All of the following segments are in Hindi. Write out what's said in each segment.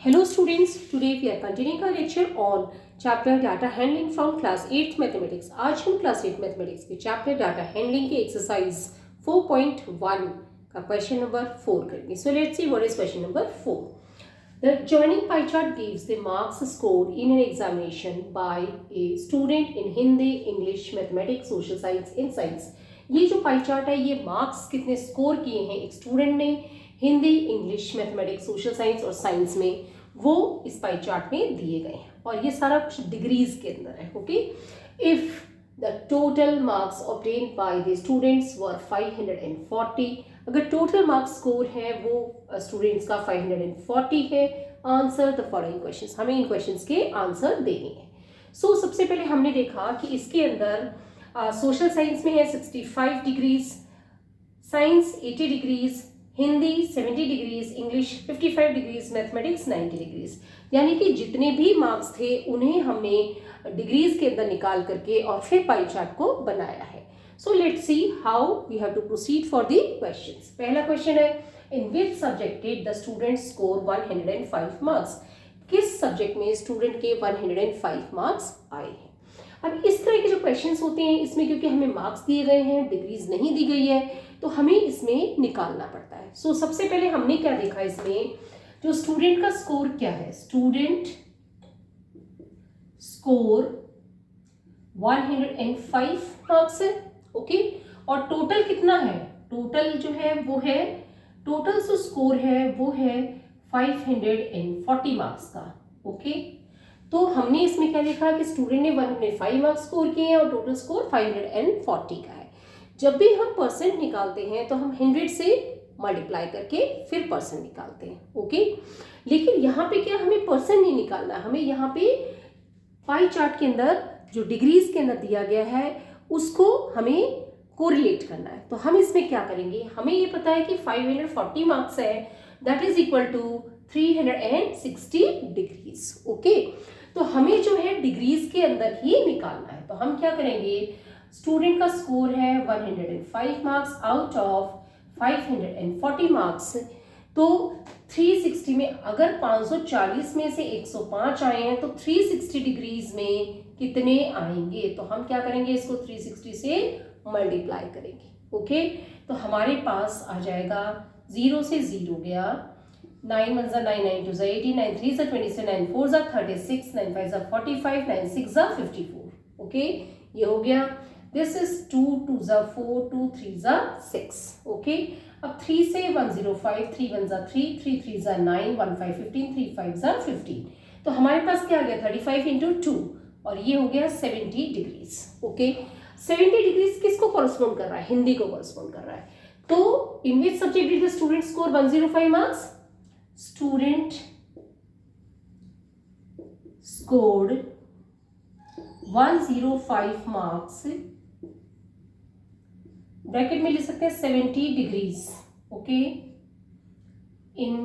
Hello students, today we are continuing our lecture on chapter data handling from class 8 mathematics. आज हम class 8 mathematics के chapter data handling के exercise 4.1 का question number 4 करेंगे. So let's see what is question number 4. The joining pie chart gives the marks scored in an examination by a student in Hindi, English, Mathematics, Social Science and Science. ये जो पाई चार्ट है ये मार्क्स कितने स्कोर किए हैं एक स्टूडेंट ने Hindi, English, mathematics, social science और साइंस में, वो इस पाई चार्ट में दिए गए हैं और ये सारा कुछ डिग्रीज के अंदर है. Okay, if the total marks obtain by the students were 540, अगर टोटल मार्क्स स्कोर है वो स्टूडेंट्स का 540 है. आंसर द फॉलोइंग क्वेश्चंस, हमें इन क्वेश्चंस के आंसर देने हैं. सो सबसे पहले हमने देखा कि इसके अंदर सोशल साइंस में है 65 degrees, science 80 degrees, Hindi 70 degrees, English 55 degrees, mathematics 90 degrees. यानी कि जितने भी मार्क्स थे उन्हें हमने डिग्रीज के अंदर निकाल करके और फिर पाई चार्ट को बनाया है. So let's see how we have to proceed for the questions. पहला क्वेश्चन है, in which subject did the student score 105 marks. किस सब्जेक्ट में स्टूडेंट के 105 मार्क्स आए हैं. अब इस तरह के जो क्वेश्चंस होते हैं इसमें क्योंकि हमें मार्क्स दिए गए हैं, डिग्रीज नहीं दी गई है, तो हमें इसमें निकालना पड़ता है. सो सबसे पहले हमने क्या देखा, इसमें जो स्टूडेंट का स्कोर क्या है, स्टूडेंट स्कोर 105 मार्क्स है. ओके, और टोटल कितना है, टोटल जो है वो है, टोटल जो स्कोर है वो है 540 मार्क्स का. ओके, तो हमने इसमें क्या देखा कि स्टूडेंट ने 105 मार्क्स स्कोर किए हैं और टोटल स्कोर 540 का है. जब भी हम परसेंट निकालते हैं तो हम 100 से मल्टीप्लाई करके फिर परसेंट निकालते हैं. ओके, लेकिन यहाँ पे क्या, हमें परसेंट नहीं निकालना, हमें यहाँ पे पाई चार्ट के अंदर जो डिग्रीज के अंदर दिया गया है उसको हमें कोरिलेट करना है. तो हम इसमें क्या करेंगे, हमें ये पता है कि 540 मार्क्स है, that is equal to 360 degrees. Okay, तो हमें जो है डिग्रीज के अंदर ही निकालना है. तो हम क्या करेंगे, स्टूडेंट का स्कोर है 105 मार्क्स आउट ऑफ 540 मार्क्स. तो 360 में अगर 540 में से 105 आए हैं तो 360 डिग्रीज में कितने आएंगे, तो हम क्या करेंगे, इसको 360 से मल्टीप्लाई करेंगे. ओके, तो हमारे पास आ जाएगा 0 से 0 गया, 9 1 9 9 2 18 9 3 27 9 4 36 9 5 45 9 6 54. ओके, ये हो गया. This is 2 2 4 2 3 6. ओके, अब 3 से 105, 3 1 3 3 3 9 1 5 15 3 5 15. तो हमारे पास क्या आ गया, 35 इंटू 2 और ये हो गया 70 डिग्रीज. ओके, 70 डिग्रीज किसको कॉरेस्पॉन्ड कर रहा है, हिंदी को कॉरेस्पॉन्ड कर रहा है. तो in which subject did the student score 105 marks, student scored 105 marks, bracket में लिख सकते हैं 70 degrees. Okay, in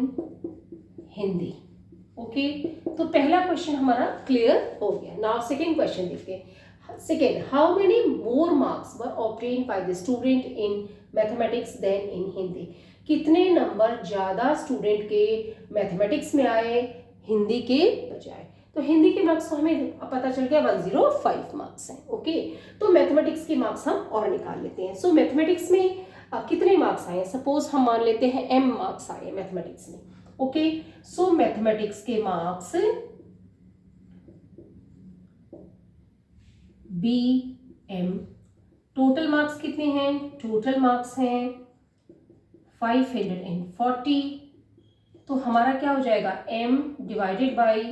Hindi. Okay, तो पहला क्वेश्चन हमारा क्लियर हो गया. नाउ सेकेंड क्वेश्चन देखते हैं. Second, how many more marks were obtained by the student in mathematics than in Hindi. कितने नंबर ज्यादा स्टूडेंट के मैथमेटिक्स में आए हिंदी के बजाय. तो हिंदी के मार्क्स तो हमें पता चल गया 105 मार्क्स हैं. ओके, तो मैथमेटिक्स के मार्क्स हम और निकाल लेते हैं. सो मैथमेटिक्स में कितने मार्क्स आए, सपोज हम मान लेते हैं m मार्क्स आए मैथमेटिक्स में. ओके, सो मैथमेटिक्स के मार्क्स BM, टोटल मार्क्स कितने हैं, टोटल मार्क्स हैं 540. तो हमारा क्या हो जाएगा, m डिवाइडेड बाई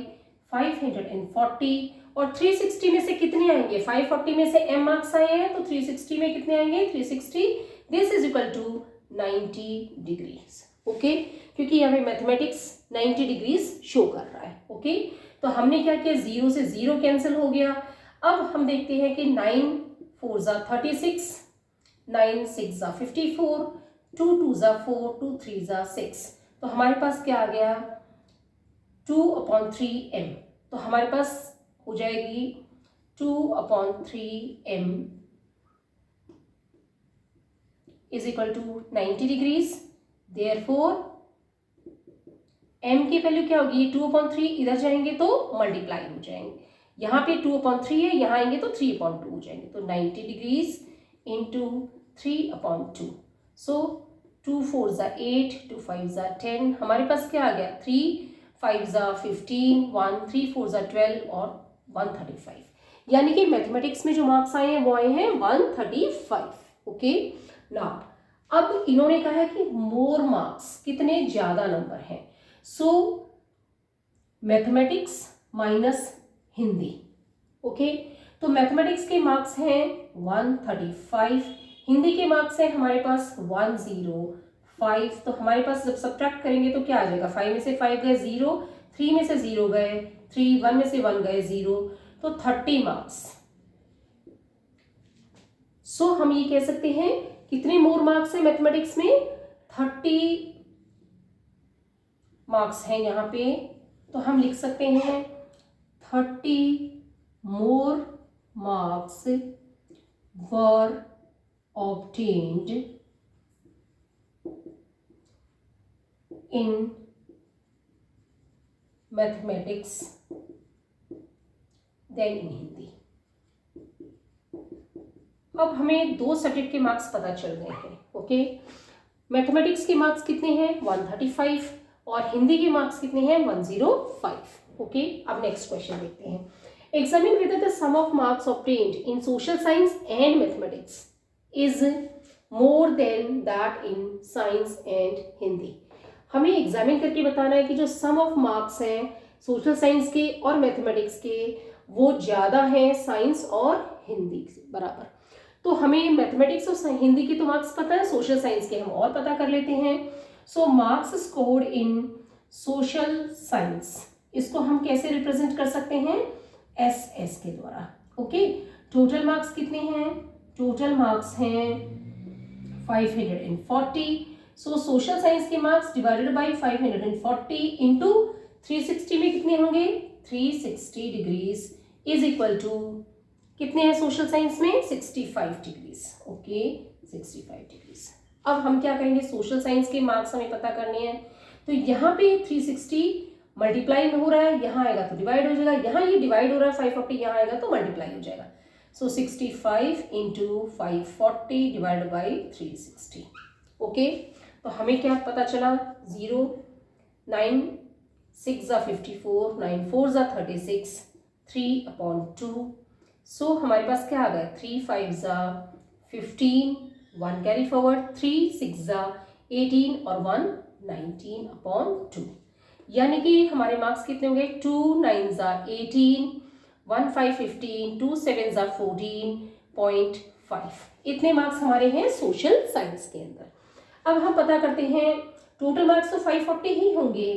540 और 360 में से कितने आएंगे, 540 में से m मार्क्स आए हैं तो 360 में कितने आएंगे, 360. This is equal to 90 degrees. Okay, क्योंकि यहाँ पे मैथमेटिक्स 90 डिग्रीज शो कर रहा है. ओके, तो हमने क्या किया, 0 से 0 कैंसिल हो गया. अब हम देखते हैं कि 9 4 36, 9 6 54, 2 2 4, 2 3 6. तो हमारे पास क्या आ गया, 2/3m. तो हमारे पास हो जाएगी 2/3m is equal to 90 degrees. Therefore m की वैल्यू क्या होगी, 2/3, इधर जाएंगे तो मल्टीप्लाई हो जाएंगे, यहाँ पे 2/3 है, यहाँ आएंगे तो 3/2 हो जाएंगे, तो 90 डिग्रीज इंटू 3/2, सो 2 4 ज़ा 8, 2 5 ज़ा 10, हमारे पास क्या आ गया, 3 5 ज़ा 15, 1 3 4 ज़ा 12 और 135, यानी कि मैथमेटिक्स में जो मार्क्स आए हैं वो आए हैं 135। ओके ना, अब इन्होंने कहा है कि मोर मार्क्स, कितने ज्यादा नंबर हैं, सो मैथमेटिक्स माइनस हिंदी। ओके, तो मैथमेटिक्स के मार्क्स हैं 135, हिंदी के मार्क्स हैं हमारे पास 105, तो हमारे पास जब सब्ट्रैक्ट करेंगे तो क्या आ जाएगा, 5 में से 5 गए 0, 3 में से 0 गए 3, 1 में से 1 गए 0, तो 30 मार्क्स। सो हम ये कह सकते हैं कितने मोर मार्क्स हैं मैथमेटिक्स में, 30 मार्क्स हैं यहाँ पे, तो हम लिख सकते हैं 30 मोर marks were obtained in mathematics than in Hindi. अब हमें दो सब्जेक्ट के मार्क्स पता चल गए हैं। ओके, मैथमेटिक्स के मार्क्स कितने हैं 135 और हिंदी के मार्क्स कितने हैं 105। ओके, अब नेक्स्ट क्वेश्चन देखते हैं। Examine whether the sum of marks obtained in social science and mathematics is more than that in science and Hindi. हमें एग्जामिन करके बताना है कि जो सम ऑफ मार्क्स हैं सोशल साइंस के और मैथमेटिक्स के वो ज़्यादा है साइंस और हिंदी से बराबर। तो हमें मैथमेटिक्स और हिंदी की तो मार्क्स पता है, सोशल साइंस के हम और पता कर लेते हैं। So marks scored in social science, इसको हम कैसे रिप्रेजेंट कर सकते हैं, एस के द्वारा। ओके, टोटल मार्क्स कितने हैं, टोटल मार्क्स हैं 540। सो सोशल साइंस के मार्क्स डिवाइडेड बाय 540 इंटू 360 में कितने होंगे 360 डिग्रीज इज इक्वल टू कितने हैं सोशल साइंस में 65 डिग्रीज। Okay, 65 degrees. अब हम क्या करेंगे, सोशल साइंस के मार्क्स हमें पता करने हैं, तो यहाँ पे 360 मल्टीप्लाई में हो रहा है, यहाँ आएगा तो डिवाइड हो जाएगा, यहाँ ये डिवाइड हो रहा है 540, यहाँ आएगा तो मल्टीप्लाई हो जाएगा। सो 65 इंटू 540 डिवाइड बाई 360। ओके, तो हमें क्या पता चला, 0 9 6 ज़ा 54, 9 4 ज़ा 36, 3/2। सो हमारे पास क्या आ गया, 3 5 ज़ा 15, 1 कैरी फॉरवर्ड, 3 6 ज़ा 18 और 1 19/2, यानी कि हमारे मार्क्स कितने हो गए, 2 9 ज़ा 18, 1 5 15, 2 7 ज़ा 14.5, इतने मार्क्स हमारे हैं सोशल साइंस के अंदर। अब हम पता करते हैं, टोटल मार्क्स तो 540 ही होंगे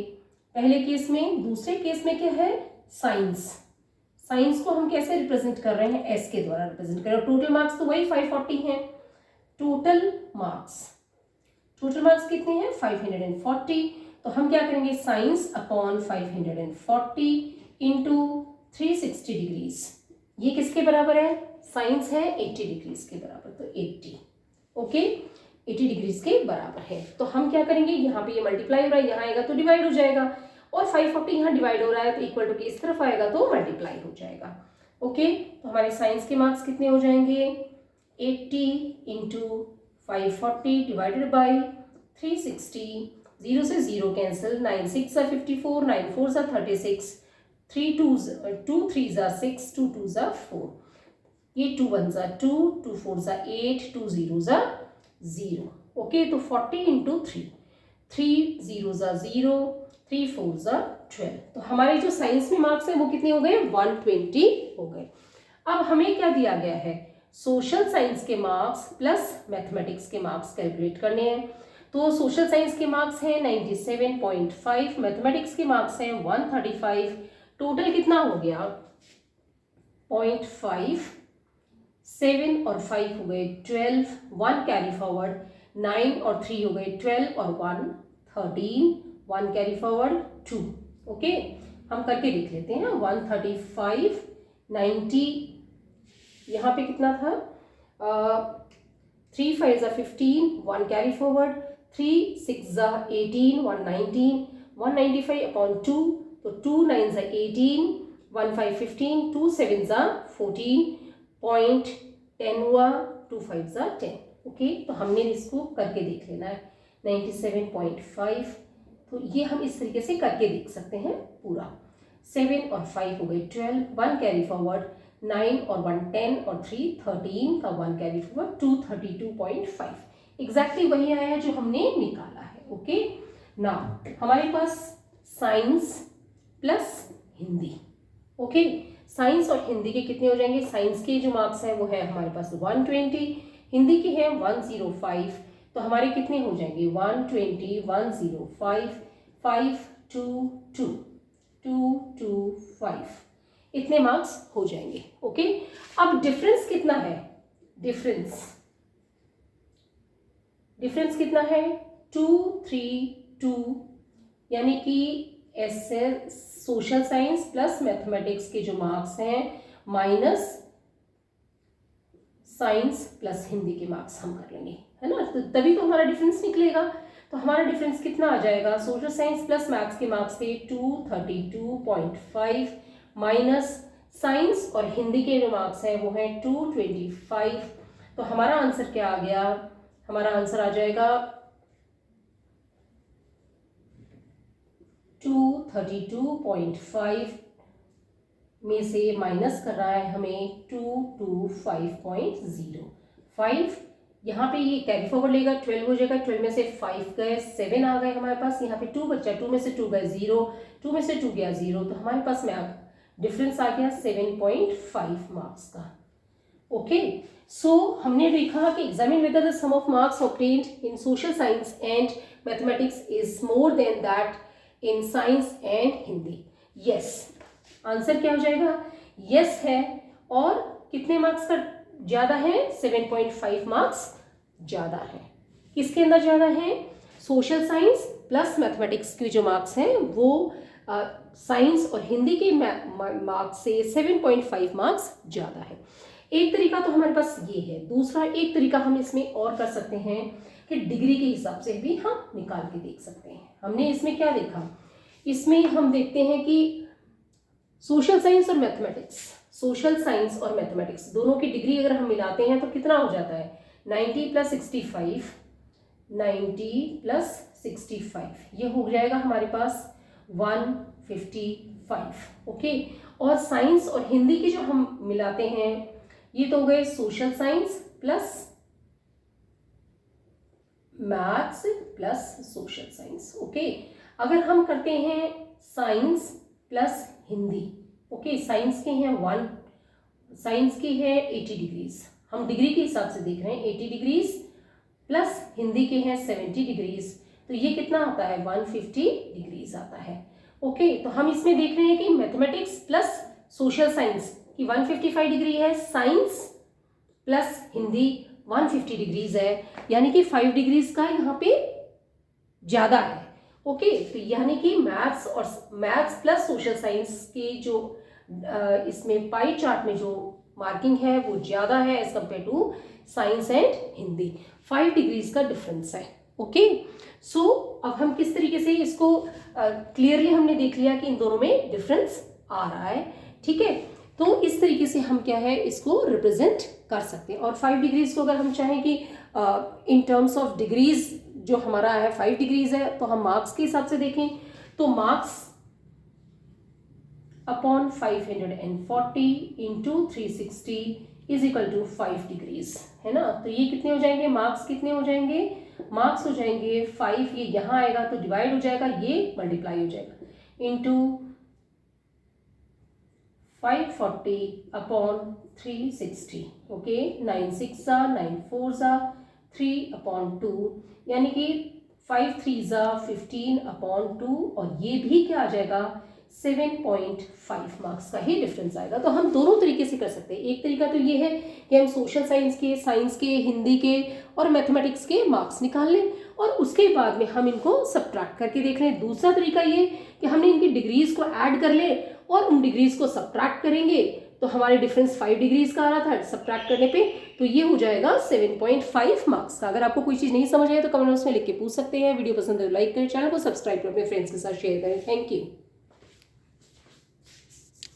पहले केस में, दूसरे केस में क्या है साइंस, साइंस को हम कैसे रिप्रेजेंट कर रहे हैं, एस के द्वारा रिप्रेजेंट कर रहे हैं। टोटल मार्क्स तो वही 540 हैं, टोटल मार्क्स कितने हैं 540, तो हम क्या करेंगे साइंस अपॉन 540 इंटू 360 डिग्रीज, ये किसके बराबर है, साइंस है 80 डिग्रीज के बराबर, तो 80। ओके, 80 डिग्रीज के बराबर है, तो हम क्या करेंगे, यहाँ पे ये मल्टीप्लाई हो रहा है, यहाँ आएगा तो डिवाइड हो जाएगा, और 540 यहाँ डिवाइड हो रहा है तो इक्वल टू के इस तरफ आएगा तो मल्टीप्लाई हो जाएगा। ओके, तो हमारे साइंस के मार्क्स कितने हो जाएंगे, 80 इंटू 540 डिवाइडेड बाई 360, 0 से 0 कैंसिल, 9 6 ज़ा 54, 9 4 ज़ा 36, 2 3 ज़ा 6, 2 2 ज़ा 4, ये 2 1 ज़ा 2, 2 4 ज़ा 8, 2 0 ज़ा 0। ओके, तो 40 इंटू 3, 3 0 ज़ा 0, 3 4 ज़ा 12, तो हमारे जो साइंस में मार्क्स हैं वो कितने हो गए 120 हो गए। अब हमें क्या दिया गया है, सोशल साइंस के मार्क्स प्लस मैथमेटिक्स के मार्क्स कैलकुलेट करने हैं। तो सोशल साइंस के मार्क्स हैं 97.5, मैथमेटिक्स के मार्क्स हैं 135, टोटल कितना हो गया 0.5, 7 और 5 हो गए 12, 1 कैरी फॉरवर्ड, 9 और 3 हो गए 12 और 1 13, 1 कैरी फॉरवर्ड 2। ओके, हम करके देख लेते हैं, 135 90, यहाँ पे कितना था 3 5 ज़ा 15, 1 कैरी फॉरवर्ड, 3 6 ज़ा 18, 1 19, 195 अपॉन 2, तो 2 9 ज़ा 18, 1 5 15, 2 7 ज़ा 14, पॉइंट 10 हुआ, 2 5 ज़ा 10। ओके, तो हमने इसको करके देख लेना है 97.5। तो ये हम इस तरीके से करके देख सकते हैं पूरा। 7 और 5 हो गए 12, 1 कैरी फॉरवर्ड, 9 और 1 10 और 3 13 का 1 कैरी फॉरवर्ड, 232.5 एग्जैक्टली वही आया है जो हमने निकाला है। ओके, नाउ हमारे पास science plus Hindi. Okay, science और हिंदी के कितने हो जाएंगे? साइंस के जो मार्क्स है वो है हमारे पास 120, हिंदी के हैं 105, तो हमारे कितने हो जाएंगे? 120 105 5 2 2 2 2 5, इतने मार्क्स हो जाएंगे। ओके, अब डिफरेंस कितना है? डिफरेंस कितना है? 2 3 2, यानी कि ऐसे सोशल साइंस प्लस मैथमेटिक्स के जो मार्क्स हैं माइनस साइंस प्लस हिंदी के मार्क्स हम कर लेंगे, है ना, तो तभी तो हमारा डिफरेंस निकलेगा। तो हमारा डिफरेंस कितना आ जाएगा? सोशल साइंस प्लस मैथ्स के मार्क्स थे 232.5 माइनस साइंस और हिंदी के जो मार्क्स हैं वो हैं 225। तो हमारा आंसर क्या आ गया? हमारा आंसर आ जाएगा 232.5 में से माइनस कर रहा है हमें 225.05। यहाँ पे ये कैरी फॉरवर्ड लेगा, 12 हो जाएगा, 12 में से 5 गए, 7 आ गए हमारे पास, यहाँ पे 2 बचा, 2 में से 2 गए 0, 2 में से 2 गया 0, तो हमारे पास में डिफरेंस आ गया 7.5 मार्क्स का। ओके, सो हमने देखा कि examine whether the sum of marks obtained in social science and mathematics is more than that in science and Hindi. Yes, answer क्या हो जाएगा? यस है, और कितने मार्क्स का ज्यादा है? 7.5 मार्क्स ज्यादा है। किसके अंदर ज्यादा है? सोशल साइंस प्लस मैथमेटिक्स के जो मार्क्स हैं वो साइंस और हिंदी के मार्क्स से 7.5 मार्क्स ज्यादा है। एक तरीका तो हमारे पास ये है। दूसरा एक तरीका हम इसमें और कर सकते हैं कि डिग्री के हिसाब से भी हम निकाल के देख सकते हैं। हमने इसमें क्या देखा? इसमें हम देखते हैं कि सोशल साइंस और मैथमेटिक्स दोनों की डिग्री अगर हम मिलाते हैं तो कितना हो जाता है? 90 + 65, 90 + 65, ये हो जाएगा हमारे पास 155। ओके, और साइंस और हिंदी के जो हम मिलाते हैं ये तो हो गए social science plus maths plus social science. Okay, अगर हम करते हैं science plus Hindi, okay, science के हैं 1, साइंस की है 80 डिग्रीज, हम डिग्री के हिसाब से देख रहे हैं 80 डिग्रीज, प्लस हिंदी के हैं 70 डिग्रीज, तो ये कितना आता है? 150 डिग्रीज आता है। ओके, तो हम इसमें देख रहे हैं कि मैथमेटिक्स प्लस सोशल साइंस की 155 डिग्री है, साइंस प्लस हिंदी 150 डिग्रीज है, यानी कि 5 डिग्रीज का यहाँ पे ज्यादा है। ओके, तो यानी कि मैथ्स प्लस सोशल साइंस के जो इसमें पाई चार्ट में जो मार्किंग है वो ज्यादा है as compared to science and Hindi, 5 degrees का डिफरेंस है। ओके, सो अब हम किस तरीके से इसको क्लियरली हमने देख लिया कि इन दोनों में डिफरेंस आ रहा है। ठीक है, तो इस तरीके से हम क्या है इसको रिप्रेजेंट कर सकते हैं। और 5 डिग्रीज को अगर हम चाहें कि इन टर्म्स ऑफ डिग्रीज जो हमारा है 5 डिग्रीज है, तो हम मार्क्स के हिसाब से देखें तो marks upon 540 into 360 is equal to 5 degrees, है ना। तो ये कितने हो जाएंगे? मार्क्स कितने हो जाएंगे? मार्क्स हो जाएंगे 5, ये यहाँ आएगा तो डिवाइड हो जाएगा, ये मल्टीप्लाई हो जाएगा इंटू 540 अपॉन 360। ओके, 9 6 ज़ा 9 4 ज़ा 3 अपॉन 2, यानी कि 5 3 ज़ा 15 अपॉन 2, और ये भी क्या आ जाएगा? 7.5 मार्क्स का ही डिफरेंस आएगा। तो हम दोनों तरीके से कर सकते हैं। एक तरीका तो ये है कि हम सोशल साइंस के, साइंस के, हिंदी के और मैथमेटिक्स के मार्क्स निकाल लें और उसके बाद में हम इनको सब्ट्रैक्ट करके देख लें। दूसरा तरीका ये कि हमने इनकी डिग्रीज को ऐड कर लें और उन डिग्रीज को सब्ट्रैक्ट करेंगे तो हमारे डिफरेंस 5 डिग्रीज का आ रहा था सब्ट्रैक्ट करने पे, तो ये हो जाएगा 7.5 मार्क्स का। अगर आपको कोई चीज़ नहीं समझ आए तो कमेंट बॉक्स में लिख के पूछ सकते हैं। वीडियो पसंद है तो लाइक करें, चैनल को सब्सक्राइब करें, अपने फ्रेंड्स के साथ शेयर करें। Thank you.